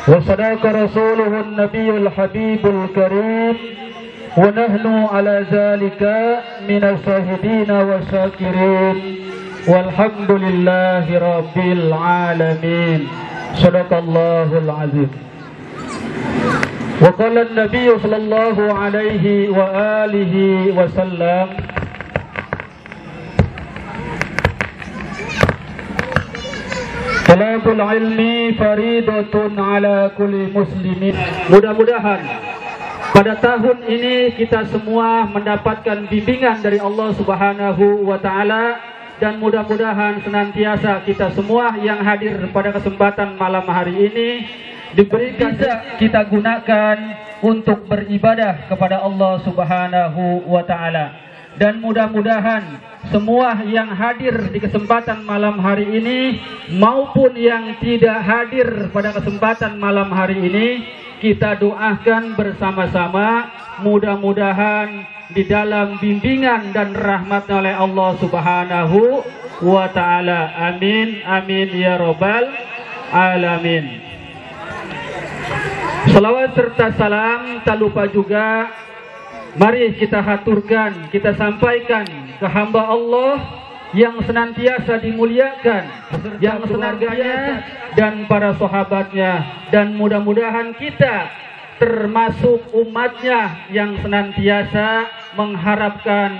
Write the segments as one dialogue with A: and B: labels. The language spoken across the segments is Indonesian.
A: وصدق رسوله النبي الحبيب الكريم ونحن على ذلك من الشاهدين والشاكرين والحمد لله رب العالمين. صدق الله العظيم. وقال النبي صلى الله عليه وآله وسلم Talabul ilmi faridatun ala kulli muslimin. Mudah-mudahan pada tahun ini kita semua mendapatkan bimbingan dari Allah Subhanahu wa taala, dan mudah-mudahan senantiasa kita semua yang hadir pada kesempatan malam hari ini diberikan kita gunakan untuk beribadah kepada Allah Subhanahu wa taala. Dan mudah-mudahan semua yang hadir di kesempatan malam hari ini maupun yang tidak hadir pada kesempatan malam hari ini, kita doakan bersama-sama mudah-mudahan di dalam bimbingan dan rahmat oleh Allah Subhanahu wa taala. Amin amin ya rabbal alamin. Salawat serta salam tak lupa juga mari kita haturkan, kita sampaikan ke hamba Allah yang senantiasa dimuliakan, yang senantiasa dan para sahabatnya, dan mudah-mudahan kita termasuk umatnya yang senantiasa mengharapkan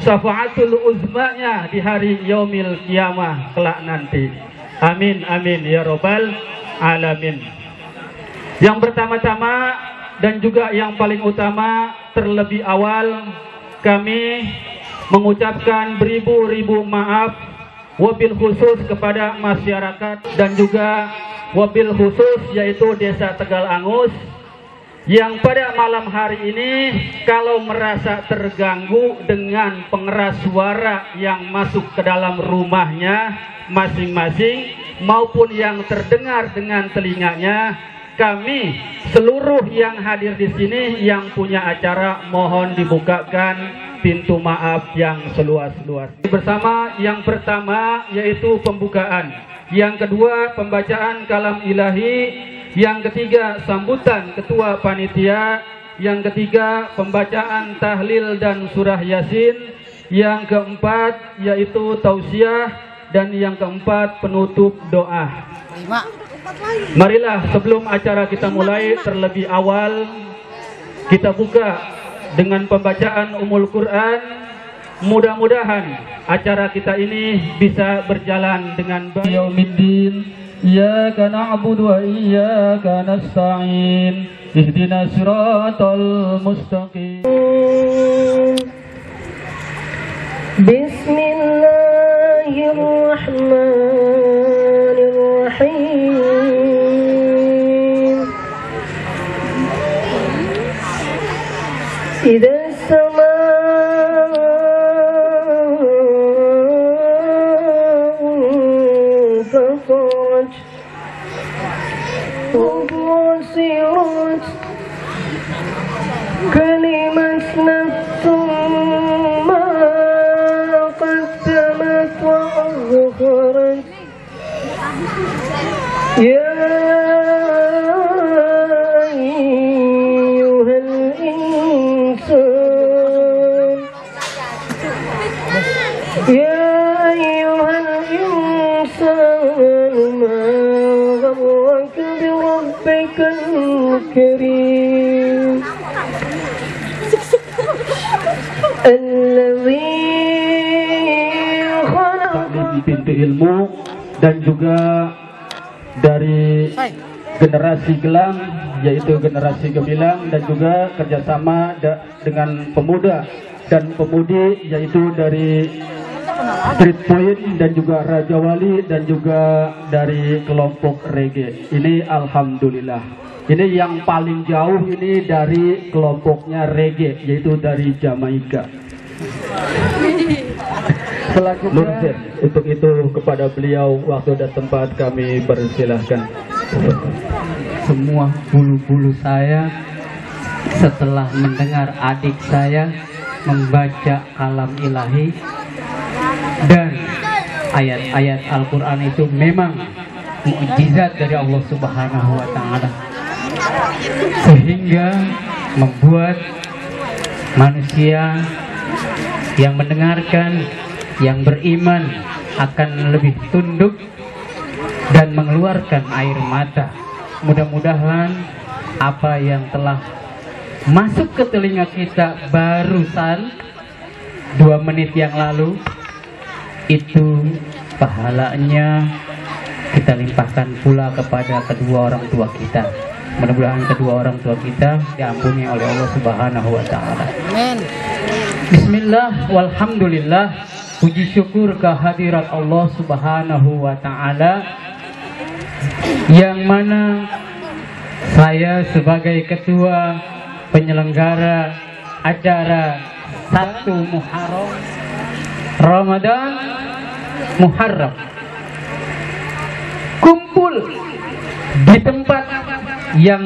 A: syafaatul uzmanya di hari yaumil kiamah kelak nanti. Amin amin ya rabbal alamin. Yang pertama-tama dan juga yang paling utama, terlebih awal kami mengucapkan beribu-ribu maaf wabil khusus kepada masyarakat dan juga wabil khusus yaitu Desa Tegal Angus yang pada malam hari ini kalau merasa terganggu dengan pengeras suara yang masuk ke dalam rumahnya masing-masing maupun yang terdengar dengan telinganya, kami seluruh yang hadir di sini yang punya acara mohon dibukakan pintu maaf yang seluas-luas. Bersama yang pertama yaitu pembukaan, yang kedua pembacaan kalam ilahi, yang ketiga sambutan ketua panitia, yang ketiga pembacaan tahlil dan surah yasin, yang keempat yaitu tausiah, dan yang keempat penutup doa. Marilah sebelum acara kita mulai, terlebih awal kita buka dengan pembacaan Ummul Quran. Mudah-mudahan acara kita ini bisa berjalan dengan baik. Yaumiddin, iyyaka na'budu wa iyyaka nasta'in, ihdinas siratal mustaqim. Bismillahirrahmanirrahim. إذا السماء انفطرت وبصرت كلمة نفس ما قدمت وأخرت يا أيها الإنسان ما غرك بربك الكريم الذي خلق. Di pintu ilmu dan juga dari generasi Gelang yaitu generasi Gemilang, dan juga kerjasama dengan pemuda dan pemudi yaitu dari Street Point dan juga Raja Wali dan juga dari kelompok reggae. Ini alhamdulillah. Ini yang paling jauh ini dari kelompoknya reggae yaitu dari Jamaika. Selanjutnya untuk itu kepada beliau waktu dan tempat kami persilahkan.
B: Semua bulu-bulu saya setelah mendengar adik saya membaca kalam ilahi dan ayat-ayat Al-Quran itu memang mukjizat dari Allah Subhanahu wa ta'ala. sehingga membuat manusia yang mendengarkan, yang beriman akan lebih tunduk dan mengeluarkan air mata. Mudah-mudahan apa yang telah masuk ke telinga kita barusan 2 menit yang lalu, itu pahalanya kita limpahkan pula kepada kedua orang tua kita. Mudah-mudahan kedua orang tua kita diampuni oleh Allah Subhanahu wa Ta'ala. Amin. Bismillah, walhamdulillah. Puji syukur kehadirat Allah Subhanahu wa Ta'ala, yang mana saya sebagai ketua penyelenggara acara 1 Muharram Ramadan Muharram kumpul di tempat yang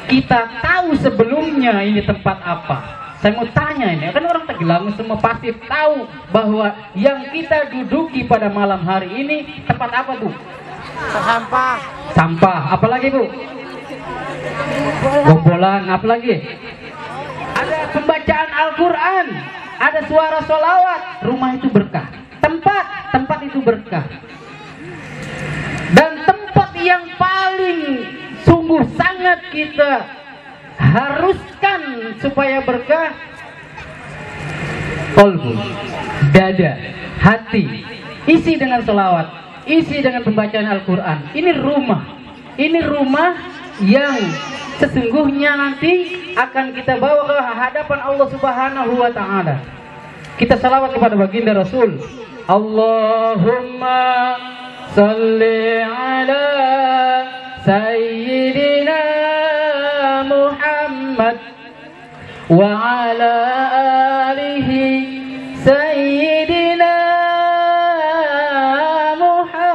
B: kita tahu sebelumnya ini tempat apa. Saya mau tanya ini, kan orang Tegelangu semua pasti tahu bahwa yang kita duduki pada malam hari ini tempat apa tuh?
C: Sampah.
B: Sampah. Apalagi Bu? Gombolan. Apalagi? Ada pembacaan Al-Quran, ada suara sholawat. Rumah itu berkah. Tempat itu berkah. Dan tempat yang paling sungguh sangat kita haruskan supaya berkah, kolbu, dada, hati, isi dengan selawat, isi dengan pembacaan Al-Quran. Ini rumah yang sesungguhnya nanti akan kita bawa ke hadapan Allah Subhanahu wa Ta'ala. Kita salawat kepada baginda Rasul. Allahumma salli ala Sayyidina Muhammad wa ala alihi Sayyidina Muhammad.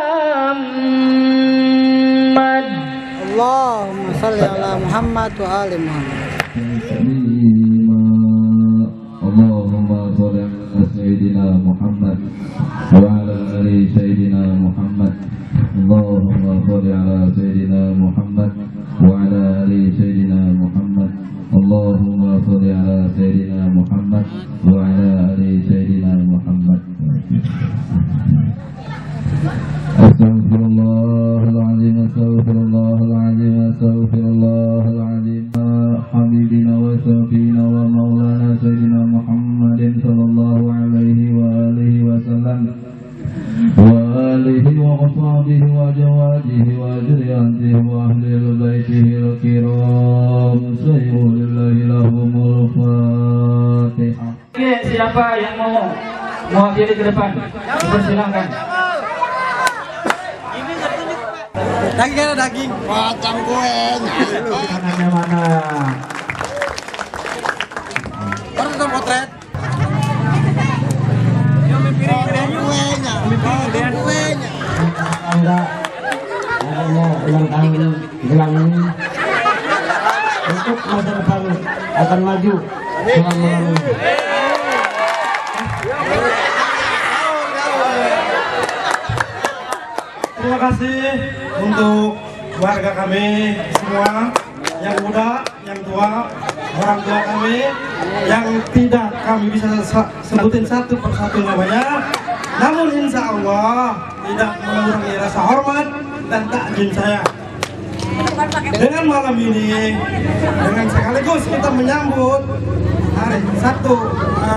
C: Allahumma salli ala Muhammad wa ali Muhammad.
D: Allahumma salli ala Sayyidina Muhammad wa ala ali Sayyidina Muhammad. Allahumma salli ala Sayyidina Muhammad wa ala ali Sayyidina Muhammad. Allahumma salli ala Sayyidina Muhammad wa ala ali Sayyidina Muhammad. Astaghfirullahaladzim, astaghfirullahaladzim, astaghfirullahaladzim. Habibina wa safina wa maulana Sayyidina Muhammadin sallallahu alaihi wa alihi wa sallam wa alihi wa ashabihi wa jawajihi wa juriyatihi wa ahlil baitihi al-kiram. Sayyulillahi lahumul fatihah.
A: Oke, siapa yang mau mewakili ke depan? Persilahkan.
C: Daging ada daging. Macam kuenya.
A: Tangannya mana?
C: Baru nonton potret. Kuenya. Kuenya.
E: Enggak, mau ulang tahun gelang ini untuk masa depan akan maju selama-lamanya.
F: Terima kasih untuk warga kami semua, yang muda, yang tua, orang tua kami, yang tidak kami bisa sebutin satu persatu namanya. Namun insya Allah tidak mengurangi rasa hormat dan takjim saya. Dengan malam ini, dengan sekaligus kita menyambut hari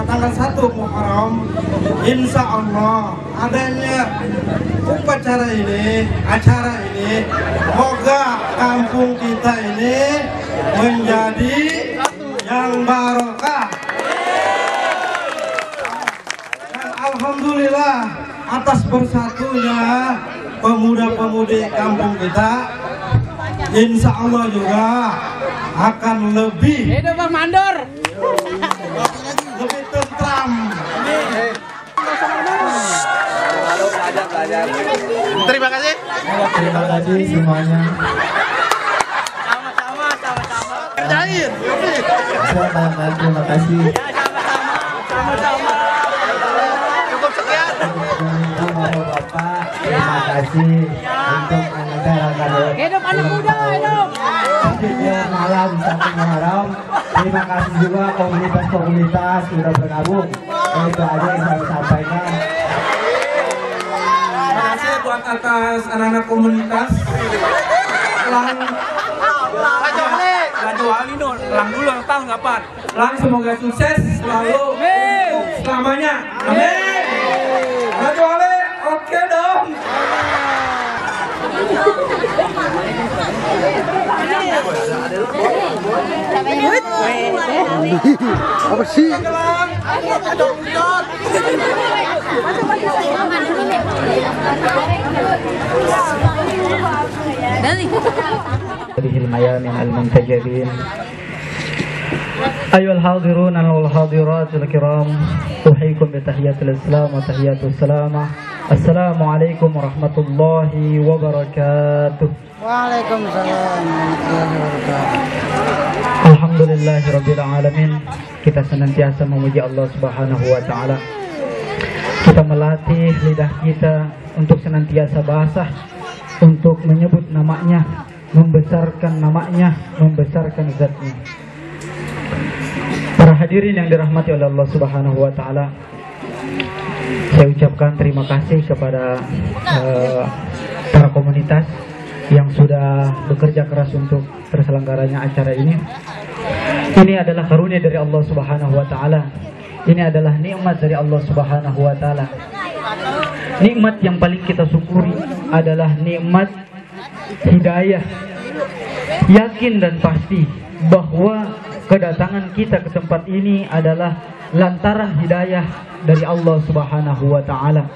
F: tanggal 1 Muharram, insya Allah adanya acara ini, semoga kampung kita ini menjadi yang barokah. Dan alhamdulillah atas bersatunya pemuda-pemudi kampung kita, insya Allah juga akan lebih tentram.
C: Terima kasih.
E: Terima kasih semuanya.
C: Sama-sama. Kerjain.
E: Terima kasih.
C: Sama-sama. Cukup sekian.
E: Untuk Bapak, terima kasih untuk anak-anak.
C: Hidup anak muda, hidup.
E: masjid yang malam 1 Muharram. Terima kasih juga komunitas-komunitas sudah bergabung. Itu aja yang saya sampaikan.
F: Terima kasih buat atas anak-anak komunitas. Lang dulu yang tahu nggak Pak? Lang semoga sukses selalu selamanya. Amin. Raju Ale, oke dong.
C: Apa sih?
A: Hadihil mayamin al-muntajabin. Ayuhal hadirun wal hadiratul kiram, uhikum bi tahiyatil islam wa tahiyatus salamah. Assalamualaikum warahmatullahi wabarakatuh.
C: Waalaikumsalam warahmatullahi wabarakatuh.
A: Alhamdulillahirabbil alamin. Kita senantiasa memuji Allah Subhanahu wa taala. Kita melatih lidah kita untuk senantiasa basah, untuk menyebut namanya, membesarkan namanya, membesarkan zatnya. Para hadirin yang dirahmati oleh Allah Subhanahu wa taala, saya ucapkan terima kasih kepada para komunitas yang sudah bekerja keras untuk terselenggaranya acara ini. Ini adalah karunia dari Allah Subhanahu wa taala. Ini adalah nikmat dari Allah Subhanahu wa taala. Nikmat yang paling kita syukuri adalah nikmat hidayah. Yakin dan pasti bahwa kedatangan kita ke tempat ini adalah lantaran hidayah dari Allah Subhanahu wa taala.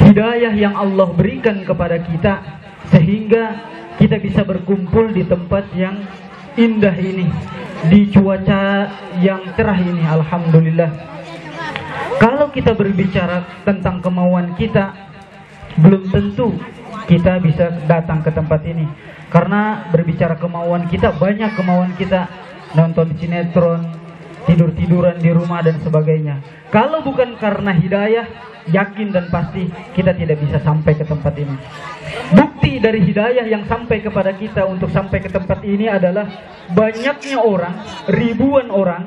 A: Hidayah yang Allah berikan kepada kita sehingga kita bisa berkumpul di tempat yang indah ini, di cuaca yang cerah ini. Alhamdulillah. Kalau kita berbicara tentang kemauan kita, belum tentu kita bisa datang ke tempat ini. Karena berbicara kemauan kita, banyak kemauan kita, nonton sinetron, tidur-tiduran di rumah dan sebagainya. Kalau bukan karena hidayah, yakin dan pasti kita tidak bisa sampai ke tempat ini. Bukti dari hidayah yang sampai kepada kita untuk sampai ke tempat ini adalah banyaknya orang, ribuan orang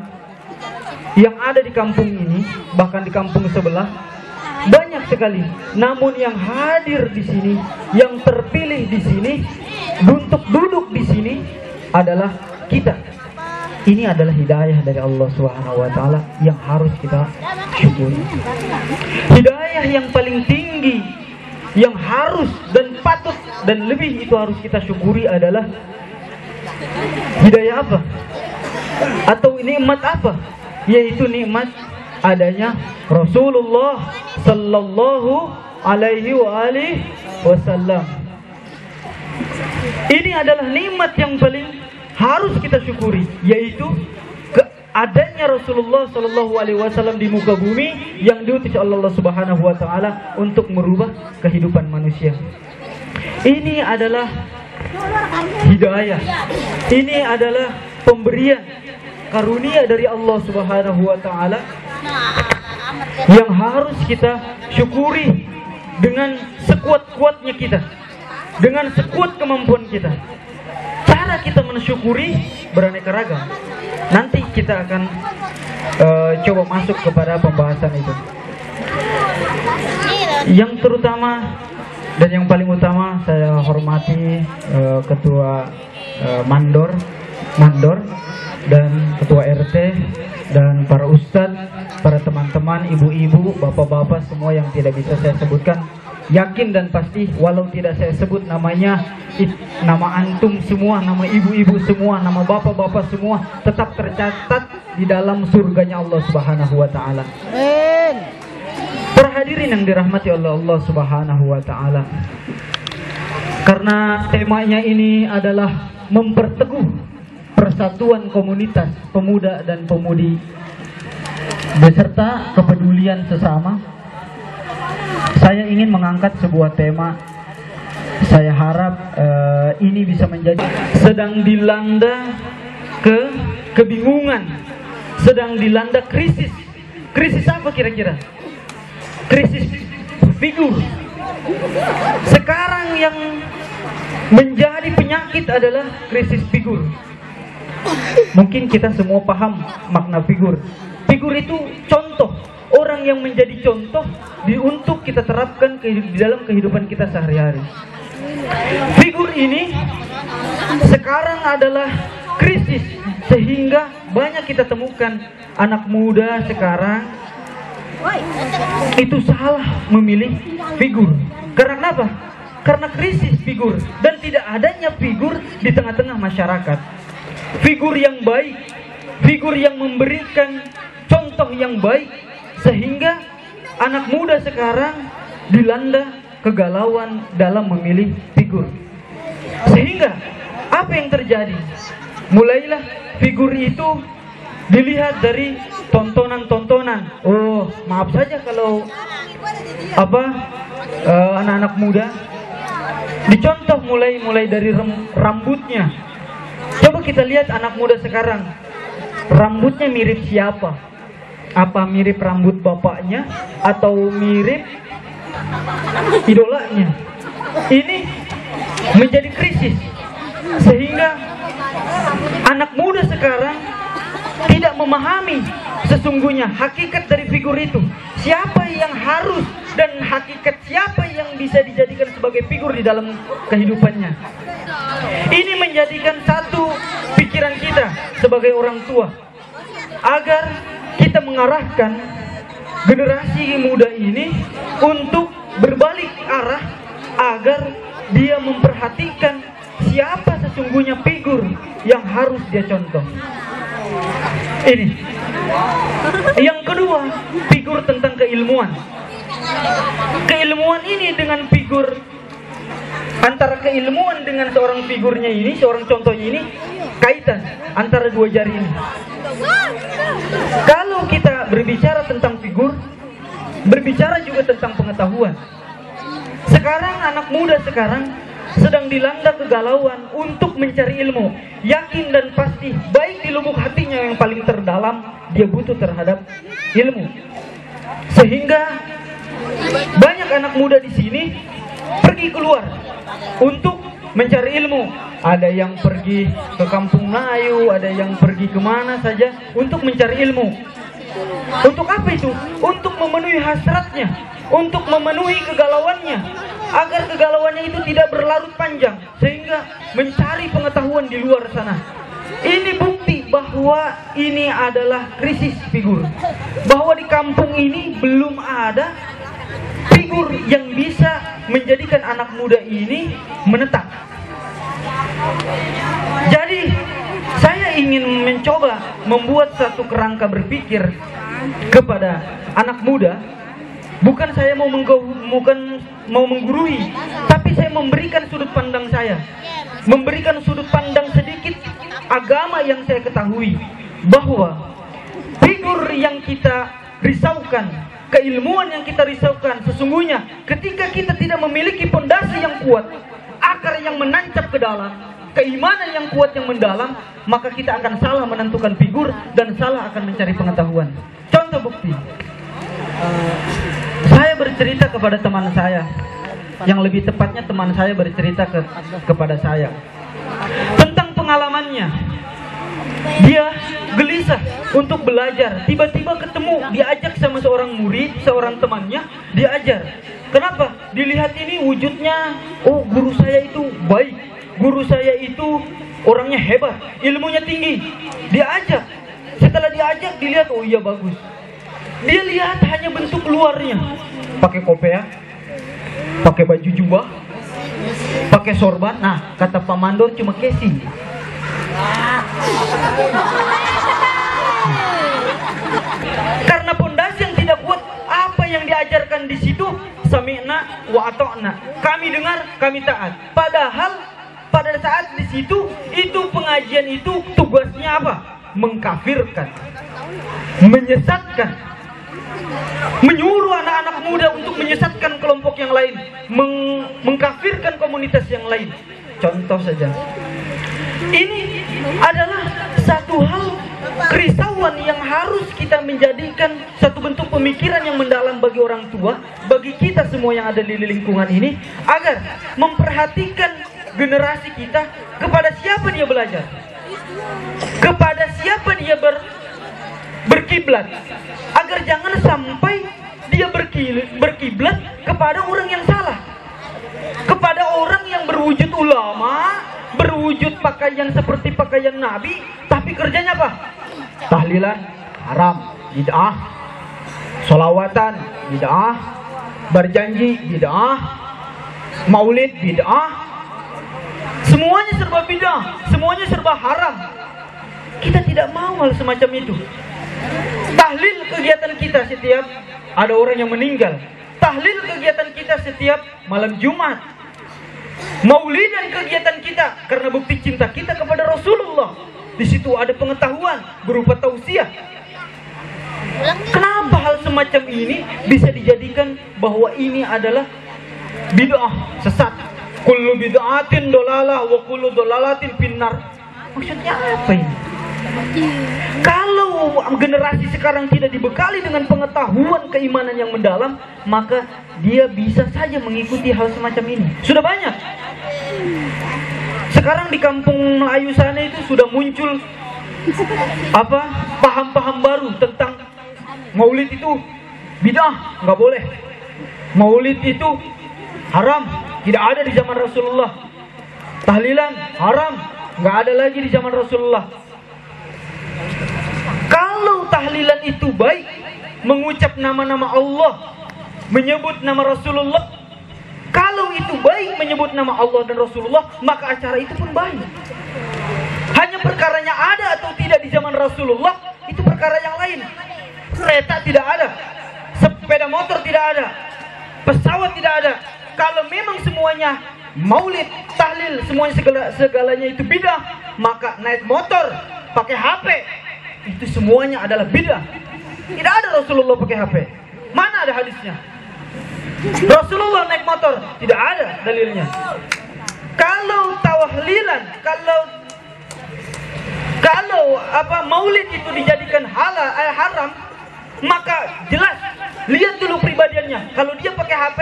A: yang ada di kampung ini, bahkan di kampung sebelah, banyak sekali. Namun yang hadir di sini, yang terpilih di sini, untuk duduk di sini adalah kita. Ini adalah hidayah dari Allah Subhanahu wa taala yang harus kita syukuri. Hidayah yang paling tinggi, yang harus dan patut dan lebih itu harus kita syukuri adalah hidayah apa? Atau nikmat apa? Yaitu nikmat adanya Rasulullah sallallahu alaihi wasallam. Ini adalah nikmat yang paling harus kita syukuri, yaitu adanya Rasulullah sallallahu alaihi wasallam di muka bumi yang diutus oleh Allah Subhanahu wa taala untuk merubah kehidupan manusia. Ini adalah hidayah. Ini adalah pemberian karunia dari Allah Subhanahu wa taala yang harus kita syukuri dengan sekuat-kuatnya kita, dengan sekuat kemampuan kita. Cara kita mensyukuri beraneka ragam. Nanti kita akan coba masuk kepada pembahasan itu. Yang terutama dan yang paling utama saya hormati Ketua Mandor dan Ketua RT dan para ustadz, para teman-teman, ibu-ibu, bapak-bapak semua yang tidak bisa saya sebutkan. Yakin dan pasti walau tidak saya sebut namanya, nama antum semua, nama ibu-ibu semua, nama bapak-bapak semua tetap tercatat di dalam surganya Allah Subhanahu wa taala.
C: Amin.
A: Para hadirin yang dirahmati oleh Allah Subhanahu wa taala. Karena temanya ini adalah memperteguh persatuan komunitas pemuda dan pemudi beserta kepedulian sesama. Saya ingin mengangkat sebuah tema. Saya harap ini bisa menjadi sedang dilanda kebingungan, sedang dilanda krisis. Krisis apa kira-kira? Krisis figur. Sekarang yang menjadi penyakit adalah krisis figur. Mungkin kita semua paham makna figur. Figur itu contoh, orang yang menjadi contoh untuk kita terapkan di dalam kehidupan kita sehari-hari. Figur ini sekarang adalah krisis, sehingga banyak kita temukan anak muda sekarang itu salah memilih figur. Karena apa? Karena krisis figur dan tidak adanya figur di tengah-tengah masyarakat. Figur yang baik, figur yang memberikan contoh yang baik, sehingga anak muda sekarang dilanda kegalauan dalam memilih figur. Sehingga apa yang terjadi? Mulailah figur itu dilihat dari tontonan-tontonan. Oh, maaf saja kalau anak-anak muda dicontoh mulai dari rambutnya. Coba kita lihat anak muda sekarang, rambutnya mirip siapa? Apa mirip rambut bapaknya atau mirip idolanya? Ini menjadi krisis, sehingga anak muda sekarang tidak memahami sesungguhnya hakikat dari figur itu. Siapa yang harus dan hakikat siapa yang bisa dijadikan sebagai figur di dalam kehidupannya. Ini menjadikan satu pikiran kita sebagai orang tua, agar kita mengarahkan generasi muda ini untuk berbalik arah, agar dia memperhatikan siapa sesungguhnya figur yang harus dia contoh. Ini. Yang kedua, figur tentang keilmuan. Keilmuan ini dengan figur, antara keilmuan dengan seorang figurnya ini, seorang contohnya ini, kaitan antara dua jari ini. Kalau kita berbicara tentang figur, berbicara juga tentang pengetahuan. Sekarang anak muda sekarang sedang dilanda kegalauan untuk mencari ilmu. Yakin dan pasti, baik di lubuk hatinya yang paling terdalam, dia butuh terhadap ilmu. Sehingga banyak anak muda di sini pergi keluar untuk mencari ilmu. Ada yang pergi ke Kampung Melayu, ada yang pergi kemana saja untuk mencari ilmu. Untuk apa itu? Untuk memenuhi hasratnya, untuk memenuhi kegalauannya, agar kegalauannya itu tidak berlarut panjang, sehingga mencari pengetahuan di luar sana. Ini bukti bahwa ini adalah krisis figur, bahwa di kampung ini belum ada figur yang bisa menjadikan anak muda ini menetap. Jadi saya ingin mencoba membuat satu kerangka berpikir kepada anak muda. Bukan saya mau menggurui, tapi saya memberikan sudut pandang saya, memberikan sudut pandang sedikit agama yang saya ketahui, bahwa figur yang kita risaukan, keilmuan yang kita risaukan, sesungguhnya ketika kita tidak memiliki pondasi yang kuat, akar yang menancap ke dalam, keimanan yang kuat yang mendalam, maka kita akan salah menentukan figur dan salah akan mencari pengetahuan. Contoh bukti, saya bercerita kepada teman saya, yang lebih tepatnya teman saya bercerita kepada saya tentang pengalamannya. Dia gelisah untuk belajar, tiba-tiba ketemu, diajak sama seorang murid, seorang temannya, diajar. Kenapa? Dilihat ini wujudnya, oh guru saya itu baik, guru saya itu orangnya hebat, ilmunya tinggi. Diajak, setelah diajak dilihat, oh iya bagus. Dia lihat hanya bentuk luarnya, pakai kopiah, pakai baju jubah, pakai sorban. Nah, kata Pak Mandor cuma casing. Karena pondasi yang tidak kuat, apa yang diajarkan di situ, sami'na wa ata'na, kami dengar, kami taat. Padahal pada saat di situ, itu pengajian itu tugasnya apa? Mengkafirkan, menyesatkan, menyuruh anak-anak muda untuk menyesatkan kelompok yang lain, mengkafirkan komunitas yang lain. Contoh saja, ini adalah satu hal kerisauan yang harus kita menjadikan satu bentuk pemikiran yang mendalam bagi orang tua, bagi kita semua yang ada di lingkungan ini, agar memperhatikan generasi kita, kepada siapa dia belajar? Kepada siapa dia berkiblat? Agar jangan sampai dia berkiblat kepada orang yang salah, kepada orang yang berwujud ulama, berwujud pakaian seperti pakaian Nabi, tapi kerjanya apa? Tahlilan haram, bid'ah. Sholawatan bid'ah. Berjanji bid'ah. Maulid bid'ah. Semuanya serba bid'ah, semuanya serba haram. Kita tidak mau hal semacam itu. Tahlil kegiatan kita setiap ada orang yang meninggal. Tahlil kegiatan kita setiap malam Jumat. Maulid dan kegiatan kita karena bukti cinta kita kepada Rasulullah. Di situ ada pengetahuan berupa tausiah. Kenapa hal semacam ini bisa dijadikan bahwa ini adalah bid'ah, sesat? Kullu bid'atin dolalah wa kullu dolalatin finnar. Maksudnya apa ini? Kalau generasi sekarang tidak dibekali dengan pengetahuan keimanan yang mendalam, maka dia bisa saja mengikuti hal semacam ini. Sudah banyak. Sekarang di kampung Melayu sana itu sudah muncul paham-paham baru tentang Maulid itu bid'ah, nggak boleh. Maulid itu haram, tidak ada di zaman Rasulullah. Tahlilan haram, nggak ada lagi di zaman Rasulullah. Kalau tahlilan itu baik, mengucap nama-nama Allah, menyebut nama Rasulullah, kalau itu baik menyebut nama Allah dan Rasulullah, maka acara itu pun baik. Hanya perkaranya ada atau tidak di zaman Rasulullah, itu perkara yang lain. Kereta tidak ada, sepeda motor tidak ada, pesawat tidak ada. Kalau memang semuanya maulid, tahlil, semuanya segalanya itu bidah, maka naik motor, pakai HP, itu semuanya adalah bidah. Tidak ada Rasulullah pakai HP. Mana ada hadisnya? Rasulullah naik motor, tidak ada dalilnya. Kalau tahlilan, kalau maulid itu dijadikan haram, maka jelas lihat dulu pribadiannya. Kalau dia pakai HP,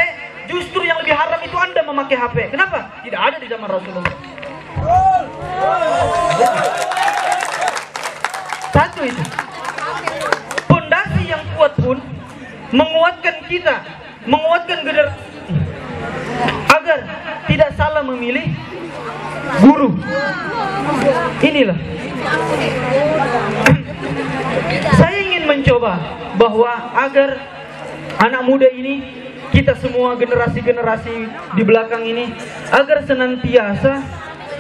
A: justru yang lebih haram itu Anda memakai HP. Kenapa? Tidak ada di zaman Rasulullah. Satu itu. Pondasi yang kuat pun menguatkan kita, menguatkan generasi agar tidak salah memilih guru. Inilah. Saya ingin mencoba bahwa agar anak muda ini, kita semua generasi-generasi di belakang ini, agar senantiasa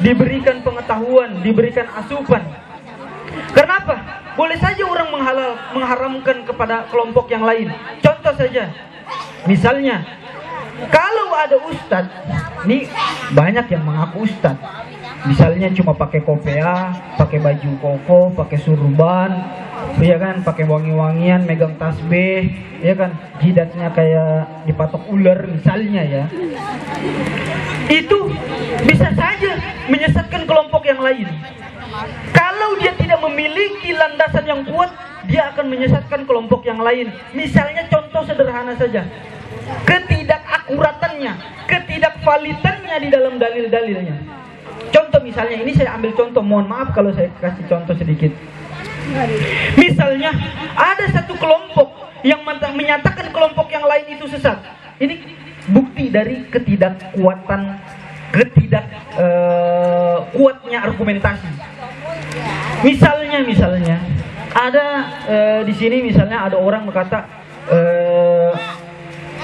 A: diberikan pengetahuan, diberikan asupan. Kenapa? Boleh saja orang mengharamkan kepada kelompok yang lain. Contoh saja, misalnya kalau ada ustadz, ini banyak yang mengaku ustadz, misalnya cuma pakai kopea, pakai baju koko, pakai surban, ya kan, pakai wangi-wangian, megang tasbih, ya kan, jidatnya kayak dipatok ular misalnya ya. Itu bisa saja menyesatkan kelompok yang lain. Kalau dia tidak memiliki landasan yang kuat, dia akan menyesatkan kelompok yang lain. Misalnya contoh sederhana saja, ketidakakuratannya, ketidakvalidannya di dalam dalil-dalilnya. Contoh misalnya, ini saya ambil contoh, mohon maaf kalau saya kasih contoh sedikit. Misalnya ada satu kelompok yang menyatakan kelompok yang lain itu sesat. Ini bukti dari kuatnya argumentasi. Misalnya ada di sini misalnya ada orang berkata,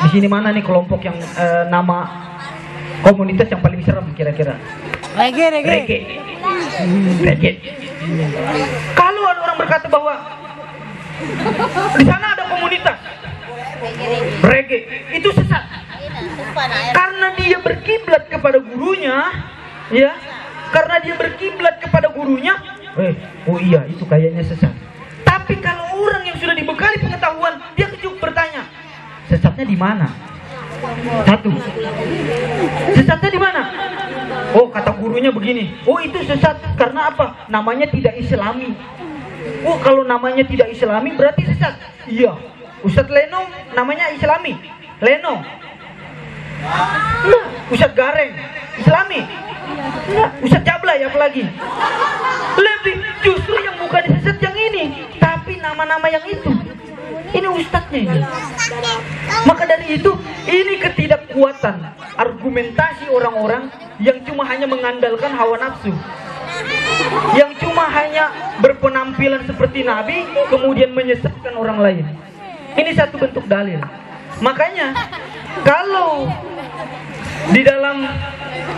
A: di sini mana nih kelompok yang nama komunitas yang paling serem kira-kira? Reggae. Kalau ada orang berkata bahwa di sana ada komunitas reggae, itu sesat. Karena dia berkiblat kepada gurunya, ya. Karena dia berkiblat kepada gurunya, oh iya itu kayaknya sesat. Tapi kalau orang yang sudah dibekali pengetahuan, dia cukup bertanya, sesatnya di mana? Satu, sesatnya di mana? Oh, kata gurunya begini. Oh, itu sesat karena apa? Namanya tidak Islami. Oh, kalau namanya tidak Islami berarti sesat. Iya, Ustadz Leno namanya Islami, Leno. Nah, Ustadz Gareng
G: Islami. Nah, Ustadz Jablay apalagi. Lebih justru yang bukan sesat yang ini, tapi nama-nama yang itu. Ini ustadznya ini. Maka dari itu, ini ketidakkuatan argumentasi orang-orang yang cuma hanya mengandalkan hawa nafsu, yang cuma hanya berpenampilan seperti Nabi, kemudian menyesatkan orang lain. Ini satu bentuk dalil. Makanya, kalau di dalam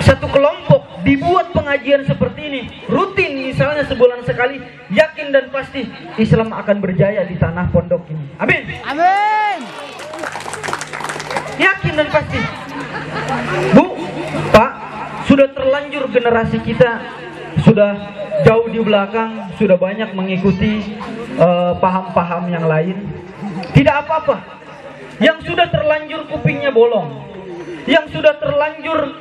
G: satu kelompok dibuat pengajian seperti ini, rutin misalnya sebulan sekali, yakin dan pasti Islam akan berjaya di tanah pondok ini. Amin.
C: Amin.
G: Yakin dan pasti. Bu, Pak, sudah terlanjur generasi kita sudah jauh di belakang, sudah banyak mengikuti paham-paham yang lain. Tidak apa-apa. Yang sudah terlanjur kupingnya bolong, yang sudah terlanjur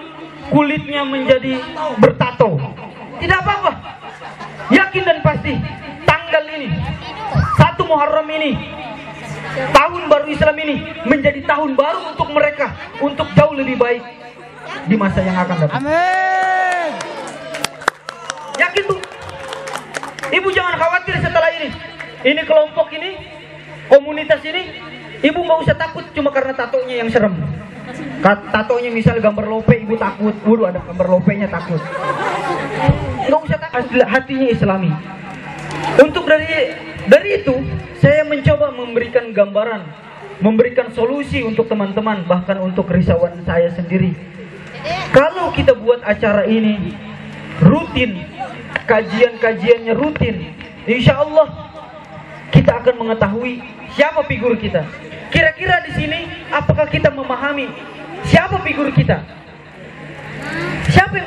G: kulitnya menjadi bertato, tidak apa-apa. Yakin dan pasti tanggal ini, 1 Muharram ini, tahun baru Islam ini menjadi tahun baru untuk mereka, untuk jauh lebih baik di masa yang akan datang.
C: Amin.
G: Yakin tuh. Ibu jangan khawatir setelah ini. Ini kelompok ini, komunitas ini, ibu nggak usah takut cuma karena tatonya yang serem. Tatonya misal gambar lope, ibu takut. Waduh, ada gambar lopenya, takut. Nggak usah takut, hatinya Islami. Untuk dari itu, saya mencoba memberikan gambaran, memberikan solusi untuk teman-teman, bahkan untuk kerisauan saya sendiri. Kalau kita buat acara ini rutin, kajian-kajiannya rutin, insya Allah kita akan mengetahui siapa figur kita. Kira-kira di sini apakah kita memahami siapa figur kita? Siapa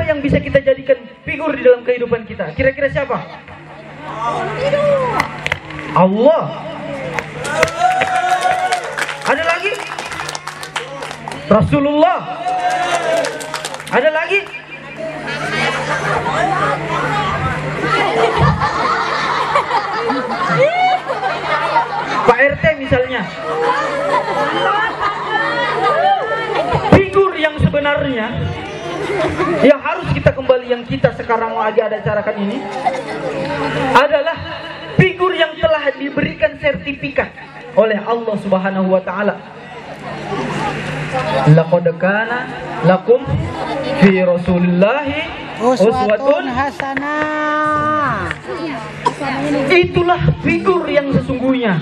G: yang bisa kita jadikan figur di dalam kehidupan kita? Kira-kira siapa? Allah. Ada lagi? Rasulullah. Ada lagi? Pak RT misalnya. Figur yang sebenarnya yang harus kita kembali, yang kita sekarang lagi ada acarakan ini adalah figur yang telah diberikan sertifikat oleh Allah Subhanahu wa taala. Laqad kana lakum fi Rasulillahi uswatun
C: hasanah.
G: Itulah figur yang sesungguhnya.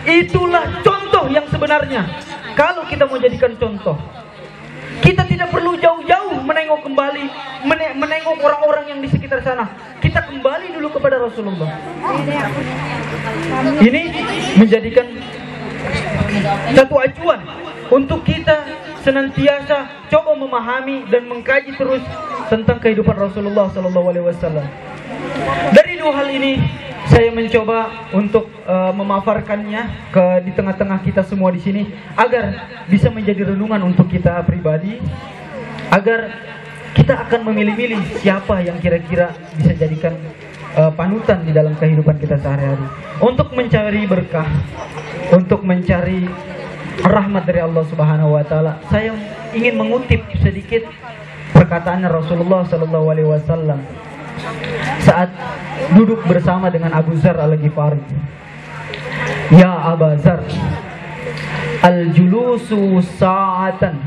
G: Itulah contoh yang sebenarnya. Kalau kita mau jadikan contoh, kita tidak perlu jauh-jauh menengok kembali, menengok orang-orang yang di sekitar sana. Kita kembali dulu kepada Rasulullah. Ini menjadikan satu acuan untuk kita senantiasa coba memahami dan mengkaji terus tentang kehidupan Rasulullah SAW. Dari dua hal ini saya mencoba untuk memaparkannya di tengah-tengah kita semua di sini agar bisa menjadi renungan untuk kita pribadi, agar kita akan memilih-milih siapa yang kira-kira bisa jadikan panutan di dalam kehidupan kita sehari-hari untuk mencari berkah, untuk mencari rahmat dari Allah Subhanahu wa taala. Saya ingin mengutip sedikit perkataan Rasulullah SAW saat duduk bersama dengan Abu Zar Al-Ghifari. Ya Abu Zar, al-julusu sa'atan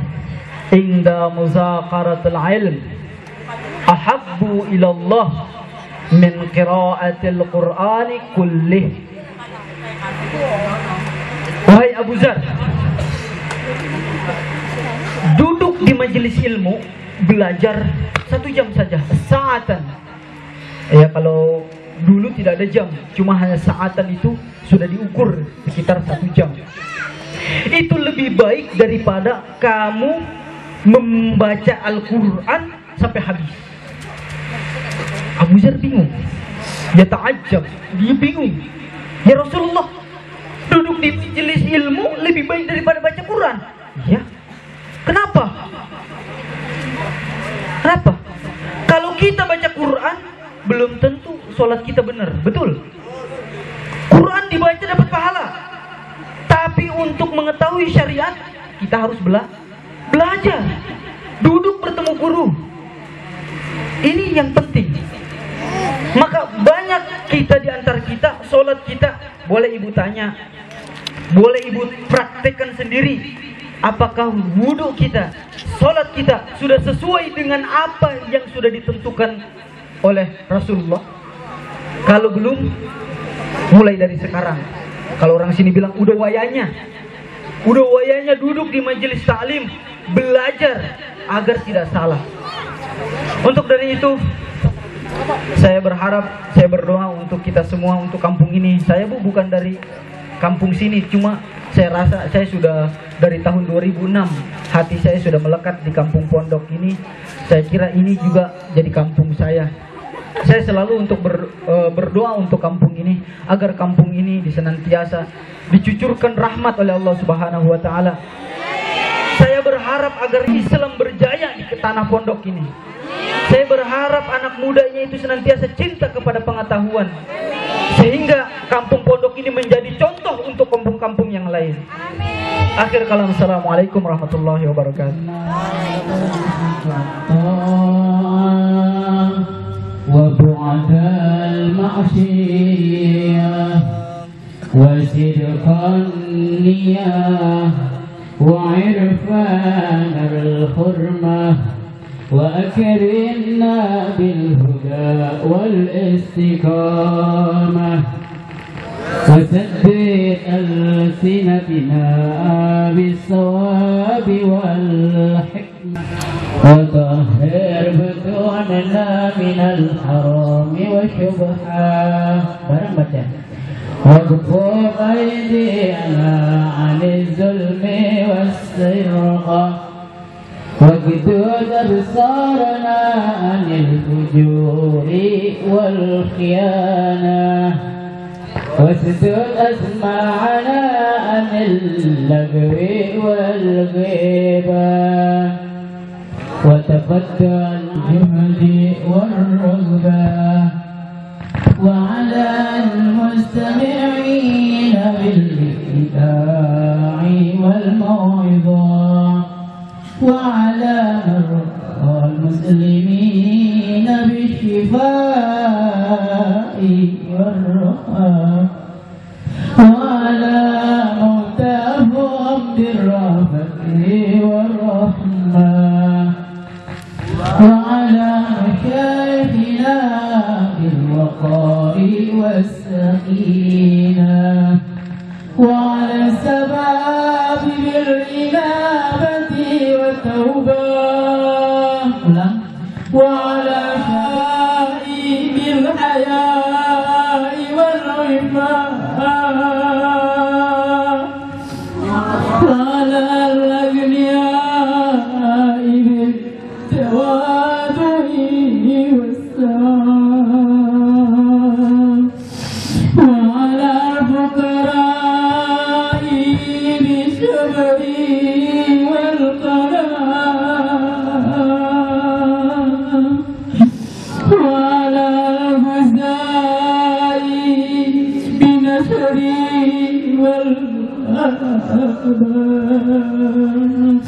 G: inda muzaqaratil ilm ahabbu ila Allah min qira'atil Qur'ani kullih. Wahai Abu Zar, duduk di majelis ilmu, belajar 1 jam saja, sa'atan. Ya, kalau dulu tidak ada jam, cuma hanya sa'atan, itu sudah diukur sekitar 1 jam. Itu lebih baik daripada kamu membaca Al-Quran sampai habis. Abu Zar bingung, dia ta'ajab, dia bingung. Ya Rasulullah, duduk di majelis ilmu lebih baik daripada baca Quran. Ya, kenapa? Kenapa? Kalau kita baca Quran, belum tentu sholat kita benar, betul? Quran dibaca dapat pahala, tapi untuk mengetahui syariat kita harus belajar, duduk bertemu guru. Ini yang penting. Maka banyak kita di antara kita, sholat kita, boleh ibu tanya, boleh ibu praktekkan sendiri. Apakah wudhu kita, sholat kita sudah sesuai dengan apa yang sudah ditentukan oleh Rasulullah? Kalau belum, mulai dari sekarang. Kalau orang sini bilang udah wayanya duduk di majelis taklim, belajar agar tidak salah. Untuk dari itu, saya berharap, saya berdoa untuk kita semua, untuk kampung ini. Saya bukan dari kampung sini, cuma saya rasa saya sudah dari tahun 2006 hati saya sudah melekat di kampung Pondok ini. Saya kira ini juga jadi kampung saya. Saya selalu untuk berdoa untuk kampung ini, agar kampung ini senantiasa dicucurkan rahmat oleh Allah Subhanahu wa taala. Saya berharap agar Islam berjaya di tanah Pondok ini. Saya berharap anak mudanya itu senantiasa cinta kepada pengetahuan, sehingga kampung Pondok ini menjadi contoh untuk kampung-kampung yang lain. Akhir kalam, assalamualaikum warahmatullahi wabarakatuh.
B: وبعد المعصية وصدق النية وعرفان الحرمة وأكرمنا بالهدى والاستقامة وسدد ألسنتنا بالصواب والحكمة وطهر بطوننا من الحرام والشبهات واكف أيدينا عن الظلم والسرقة واجدد أبصارنا عن الفجور والخيانة واسدد أسماعنا عن اللغو والغيبة وتفضل الجهد والرغبة وعلى المستمعين بالإبداع والموعظة وعلى المسلمين بالشفاء والرخاء وعلى موتاهم بالرأفة والرحمة وعلى مشايخنا بالوقار والسكينة وعلى السباب بالإنابة والتوبة وعلى شائب الحياء والعفاء وعلى الأغنياء بالتواضع والسلام وعلى الفقراء بالصبر والقناعة وعلى الفزاء بنشر والأبان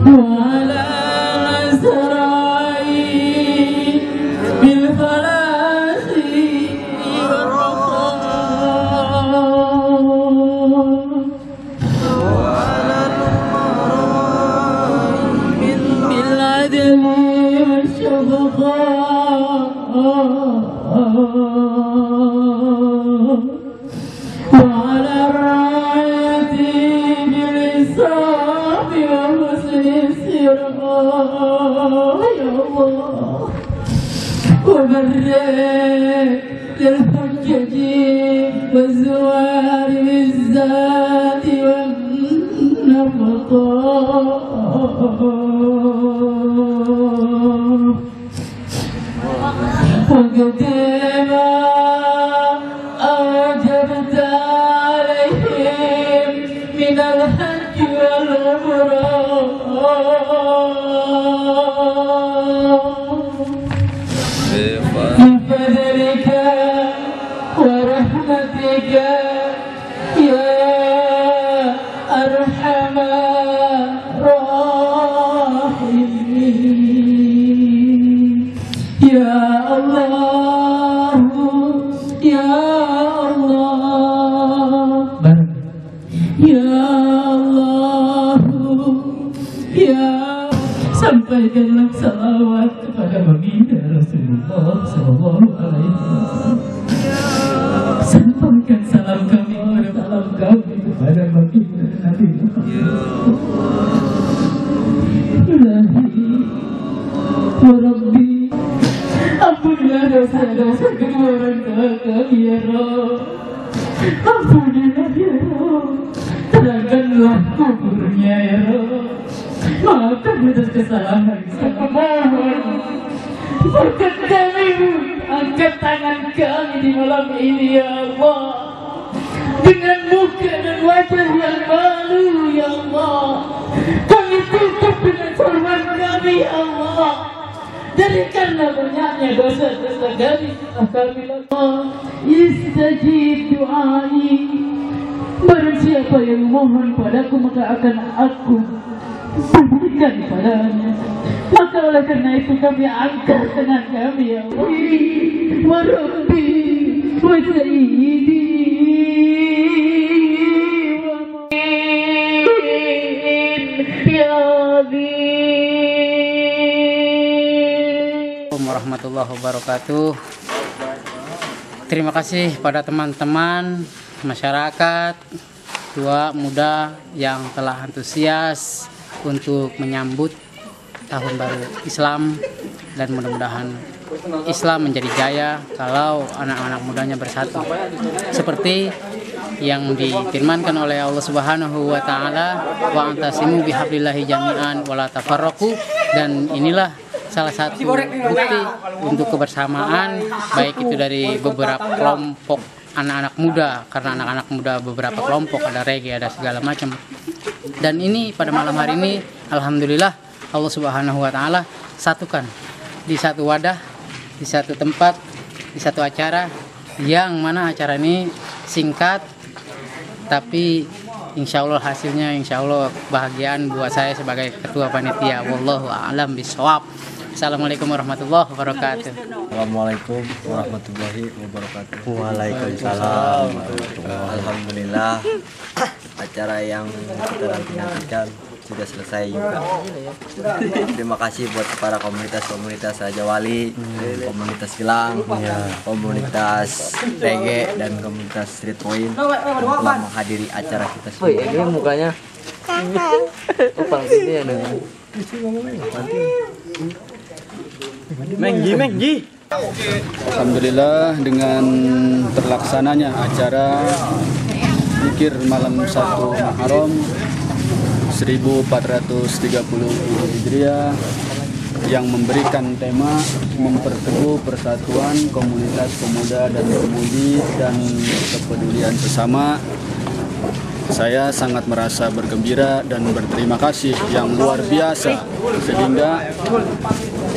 B: وعلى السراء بالفلاح والرخاء بالعدل والشفقاء وعلى الرعاية بالإنصاف وحسن السراء يا الله وبرئ للحجج والزوار بالذات والنفقاء وقدما أوجبت عليهم من الحج والعمرة بفضلك ورحمتك يا أرحم الراحمين Ya Allah, ya, sampaikanlah salawat kepada baginda Rasulullah Sallallahu Alaihi Wasallam. Sampaikan salam kami kepada baginda Nabi Muhammad. Ilahi wa Rabbi, ampunilah dosa-dosa kedua orang tua kami ya Rabb. Ampunilah ya Rabb, terangkanlah kuburnya ya Rabb. Maafkan atas kesalahan saya mohon. Berkat kami, angkat tangan kami di malam ini ya Allah, dengan muka dan wajah yang malu ya Allah. Kami tutup dengan sorban kami ya Allah, dari karena banyaknya dosa-dosa kami. Istajib du'ai, barang siapa yang mohon padaku maka akan aku berikan padanya. Maka oleh karena itu kami angkat tangan kami ya Allah. Wa Rabbi wa Sayyidi wa Mu'in ya Azim. Warahmatullahi wabarakatuh. Terima kasih pada teman-teman masyarakat tua muda yang telah antusias untuk menyambut tahun baru Islam, dan mudah-mudahan Islam menjadi jaya kalau anak-anak mudanya bersatu seperti yang difirmankan oleh Allah Subhanahu wa taala, wa antasimu bihablillahi jami'an wa la tafarraqu. Dan inilah salah satu bukti untuk kebersamaan, baik itu dari beberapa kelompok anak-anak muda, karena anak-anak muda beberapa kelompok, ada reggae, ada segala macam. Dan ini pada malam hari ini alhamdulillah Allah Subhanahu wa taala satukan di satu wadah, di satu tempat, di satu acara, yang mana acara ini singkat tapi insya Allah hasilnya insya Allah kebahagiaan buat saya sebagai ketua panitia. Wallahu a'lam bishawab. Assalamualaikum warahmatullahi wabarakatuh.
H: Assalamualaikum warahmatullahi wabarakatuh. Waalaikumsalam. Alhamdulillah, acara yang kita nantikan sudah selesai juga. Terima kasih buat para komunitas Raja Wali, komunitas Gilang, komunitas reggae, dan komunitas street point yang telah menghadiri acara kita semua. Ini mukanya ini ya dengan Mengji.
I: Alhamdulillah, dengan terlaksananya acara zikir malam 1 Muharram 1430 Hijriah yang memberikan tema memperteguh persatuan komunitas pemuda dan pemudi dan kepedulian sesama. Saya sangat merasa bergembira dan berterima kasih yang luar biasa, sehingga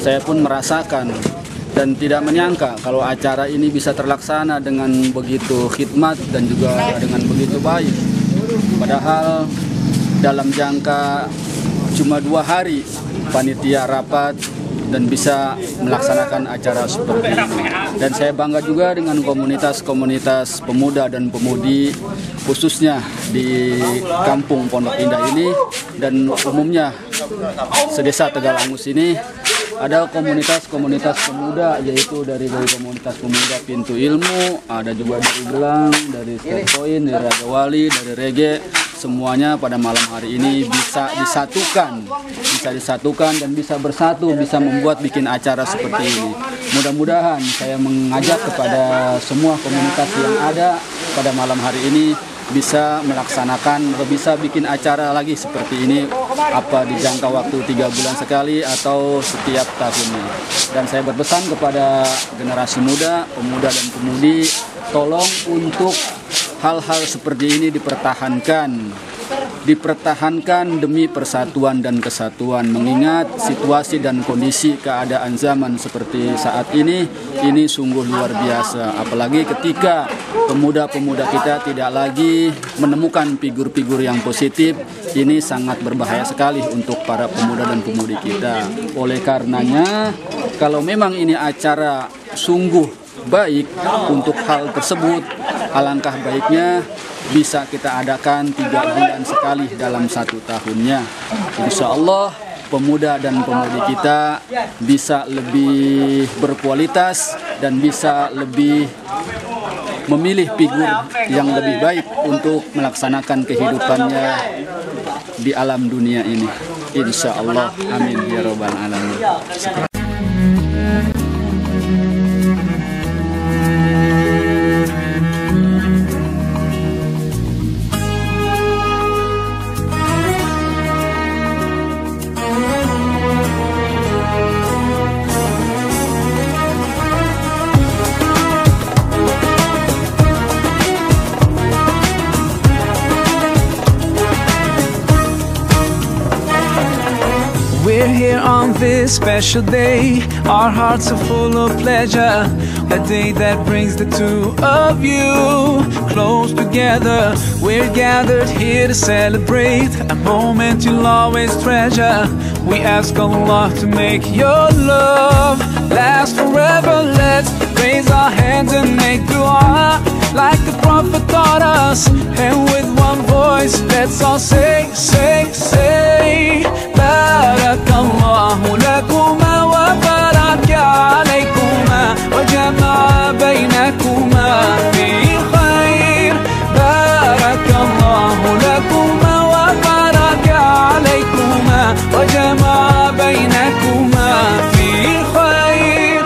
I: saya pun merasakan dan tidak menyangka kalau acara ini bisa terlaksana dengan begitu khidmat dan juga dengan begitu baik. Padahal dalam jangka cuma 2 hari panitia rapat dan bisa melaksanakan acara seperti ini. Dan saya bangga juga dengan komunitas-komunitas pemuda dan pemudi, khususnya di Kampung Pondok Indah ini dan umumnya sedesa Tegalangus ini. Ada komunitas-komunitas pemuda, yaitu dari komunitas pemuda Pintu Ilmu, ada juga dari Gelang, dari Sterpoint, dari Raja Wali, dari reggae. Semuanya pada malam hari ini bisa disatukan dan bisa bersatu, bisa membuat bikin acara seperti ini. Mudah-mudahan saya mengajak kepada semua komunitas yang ada pada malam hari ini bisa melaksanakan atau bisa bikin acara lagi seperti ini, apa di jangka waktu 3 bulan sekali atau setiap tahunnya. Dan saya berpesan kepada generasi muda, pemuda dan pemudi, tolong untuk hal-hal seperti ini dipertahankan demi persatuan dan kesatuan, mengingat situasi dan kondisi keadaan zaman seperti saat ini sungguh luar biasa. Apalagi ketika pemuda-pemuda kita tidak lagi menemukan figur-figur yang positif, ini sangat berbahaya sekali untuk para pemuda dan pemudi kita. Oleh karenanya, kalau memang ini acara sungguh baik untuk hal tersebut, alangkah baiknya bisa kita adakan 3 bulan sekali dalam 1 tahunnya. Insya Allah pemuda dan pemudi kita bisa lebih berkualitas dan bisa lebih memilih figur yang lebih baik untuk melaksanakan kehidupannya di alam dunia ini. Insya Allah, amin ya robbal alamin.
J: We're here on this special day. Our hearts are full of pleasure. A day that brings the two of you close together. We're gathered here to celebrate a moment you'll always treasure. We ask Allah to make your love last forever. Let's raise our hands and make dua like the Prophet taught us. And with one voice, let's all say, say, say, Barakallahu lakuma wa baraka alaykuma wa jama'a baynakuma fi khair. Barakallahu lakuma wa baraka alaykuma wa jama'a baynakuma fi khair.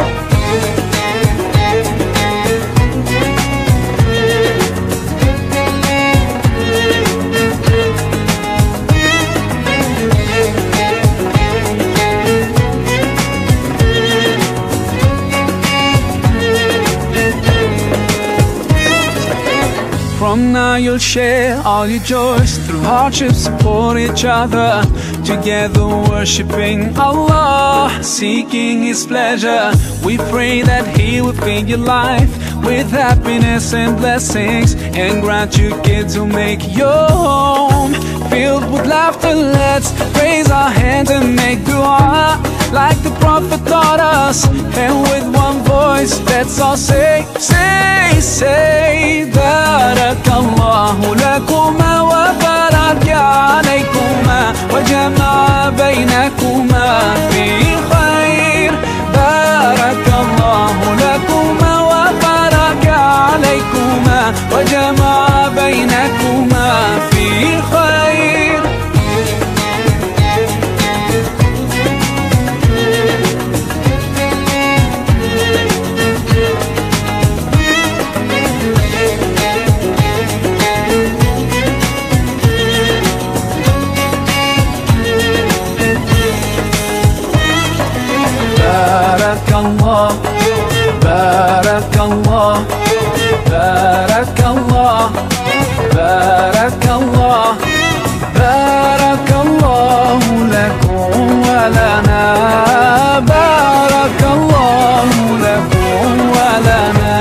J: From now you'll share all your joys, through hardships support each other, together worshipping Allah, seeking His pleasure. We pray that He will fill your life with happiness and blessings, and grant you kids who make your home filled with laughter. Let's raise our hands and make dua like the Prophet taught us. And with one voice, let's all say, say, say, Barakallahu lakuma wa baraka alaykuma wa jama'a baynakuma fi khair. Barakallahu lakuma wa baraka alaykuma wa jama'a baynakuma fi khair. Barakallah, Barakallah, Barakallah, Barakallah, Barakallahu lakum wa lana, Barakallahu lakum wa lana.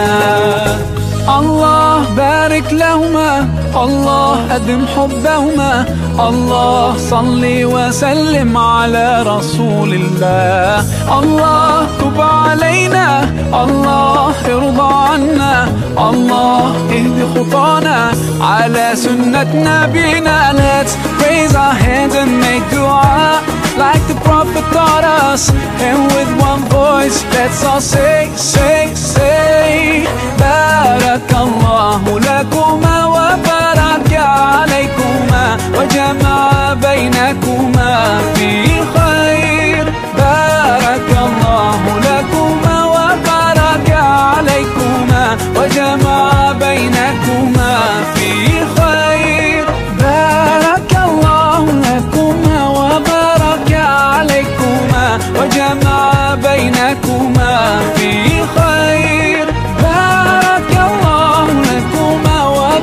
J: Allah barik lahuma, Allah adim hubbahuma, Allah salli wa sallim ala rasulillah. Allah tub alayna, Allah irda anna, Allah ihdi khutana ala sunnat nabina. Let's raise our hands and make dua like the Prophet taught us. And with one voice, let's all say, say, say, Barakallahu lakuma wa baraka alaykuma wa jama'a baynakuma fi khair. Barakallahu lakuma wa baraka alaykuma wa jama'a baynakuma fi khair. Barakallahu lakuma wa baraka alaykuma wa jama'a baynakuma fi khair. Barakallahu lakuma wa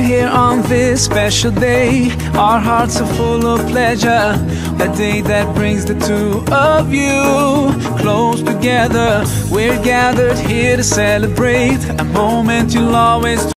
J: here on this special day. Our hearts are full of pleasure, a day that brings the two of you close together. We're gathered here to celebrate a moment you'll always